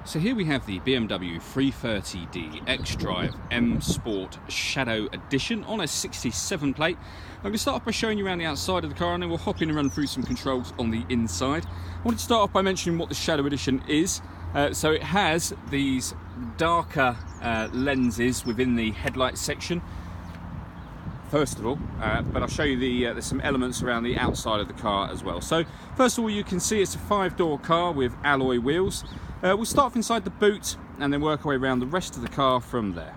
So here we have the BMW 330d xDrive M Sport Shadow Edition on a 67 plate. I'm going to start off by showing you around the outside of the car and then we'll hop in and run through some controls on the inside. I wanted to start off by mentioning what the Shadow Edition is. So it has these darker lenses within the headlight section, first of all, but I'll show you there's some elements around the outside of the car as well. So first of all, you can see it's a 5-door car with alloy wheels. We'll start off inside the boot and then work our way around the rest of the car from there.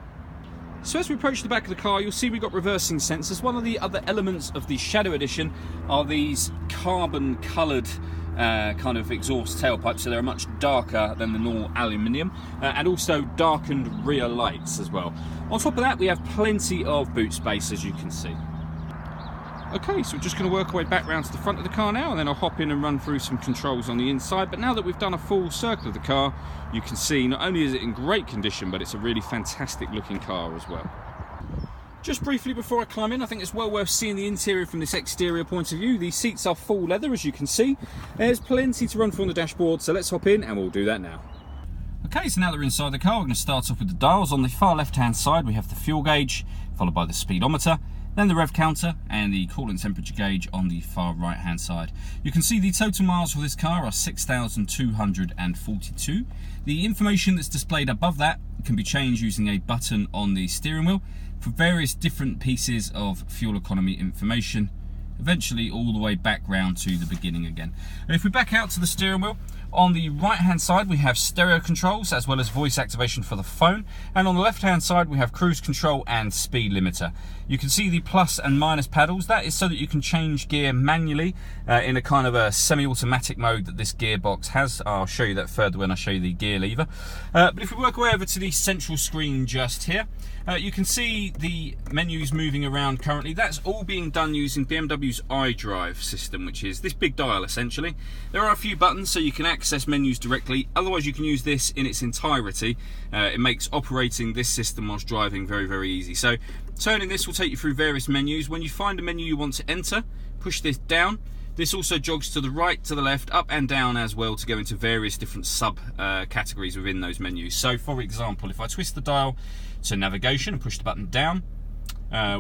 So as we approach the back of the car, you'll see we've got reversing sensors. One of the other elements of the Shadow Edition are these carbon coloured kind of exhaust tailpipes, so they're much darker than the normal aluminium, and also darkened rear lights as well. On top of that, we have plenty of boot space, as you can see. Okay, so we're just going to work our way back round to the front of the car now, and then I'll hop in and run through some controls on the inside. But now that we've done a full circle of the car, you can see not only is it in great condition, but it's a really fantastic looking car as well. Just briefly before I climb in, I think it's well worth seeing the interior from this exterior point of view. The seats are full leather, as you can see. There's plenty to run through on the dashboard, so let's hop in and we'll do that now. Okay, so now that we're inside the car, we're going to start off with the dials. On the far left-hand side, we have the fuel gauge, followed by the speedometer, then the rev counter and the coolant temperature gauge on the far right-hand side. You can see the total miles for this car are 6,242. The information that's displayed above that can be changed using a button on the steering wheel for various different pieces of fuel economy information, eventually all the way back round to the beginning again. And if we back out to the steering wheel, on the right hand side we have stereo controls as well as voice activation for the phone, and on the left hand side we have cruise control and speed limiter. You can see the plus and minus paddles. That is so that you can change gear manually in a kind of a semi-automatic mode that this gearbox has. I'll show you that further when I show you the gear lever. But if we work our way over to the central screen just here, you can see the menus moving around currently. That's all being done using BMW's iDrive system, which is this big dial essentially. There are a few buttons so you can access menus directly, otherwise you can use this in its entirety. It makes operating this system whilst driving very, very easy. So turning this will take you through various menus. When you find a menu you want to enter, push this down. This also jogs to the right, to the left, up and down as well to go into various different sub categories within those menus. So for example, if I twist the dial to navigation and push the button down,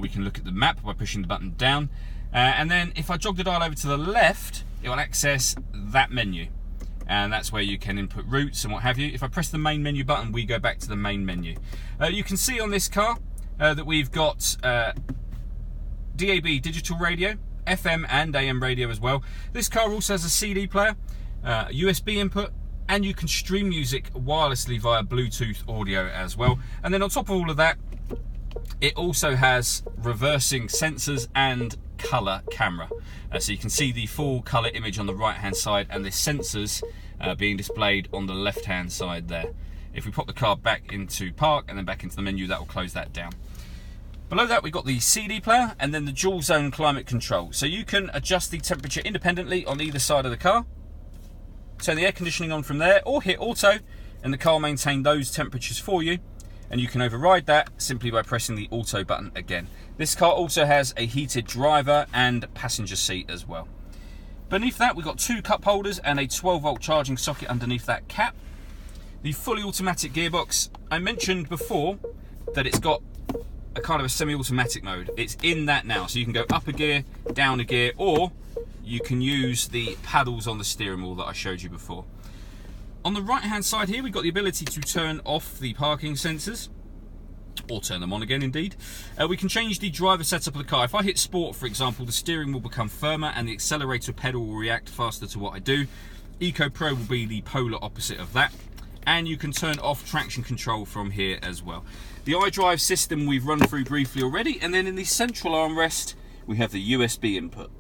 we can look at the map by pushing the button down. And then if I jog the dial over to the left, it will access that menu. And that's where you can input routes and what have you. If I press the main menu button, we go back to the main menu. You can see on this car that we've got DAB digital radio, FM and AM radio as well. This car also has a CD player, USB input, and you can stream music wirelessly via Bluetooth audio as well. And then on top of all of that, it also has reversing sensors and colour camera. So you can see the full colour image on the right hand side and the sensors being displayed on the left hand side there. If we pop the car back into park and then back into the menu, that will close that down. Below that we've got the CD player and then the dual zone climate control. So you can adjust the temperature independently on either side of the car, turn the air conditioning on from there, or hit auto and the car will maintain those temperatures for you. And you can override that simply by pressing the auto button again. This car also has a heated driver and passenger seat as well. Beneath that we've got 2 cup holders and a 12-volt charging socket underneath that cap. The fully automatic gearbox, I mentioned before that it's got a kind of a semi-automatic mode. It's in that now, so you can go up a gear, down a gear, or you can use the paddles on the steering wheel that I showed you before. On the right hand side here we've got the ability to turn off the parking sensors, or turn them on again indeed. We can change the driver setup of the car. If I hit sport for example, the steering will become firmer and the accelerator pedal will react faster to what I do. Eco Pro will be the polar opposite of that. And you can turn off traction control from here as well. The iDrive system we've run through briefly already, and then in the central armrest we have the USB input.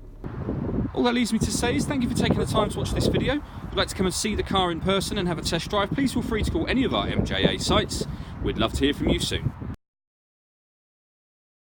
All that leaves me to say is thank you for taking the time to watch this video. If you'd like to come and see the car in person and have a test drive, please feel free to call any of our MJA sites. We'd love to hear from you soon.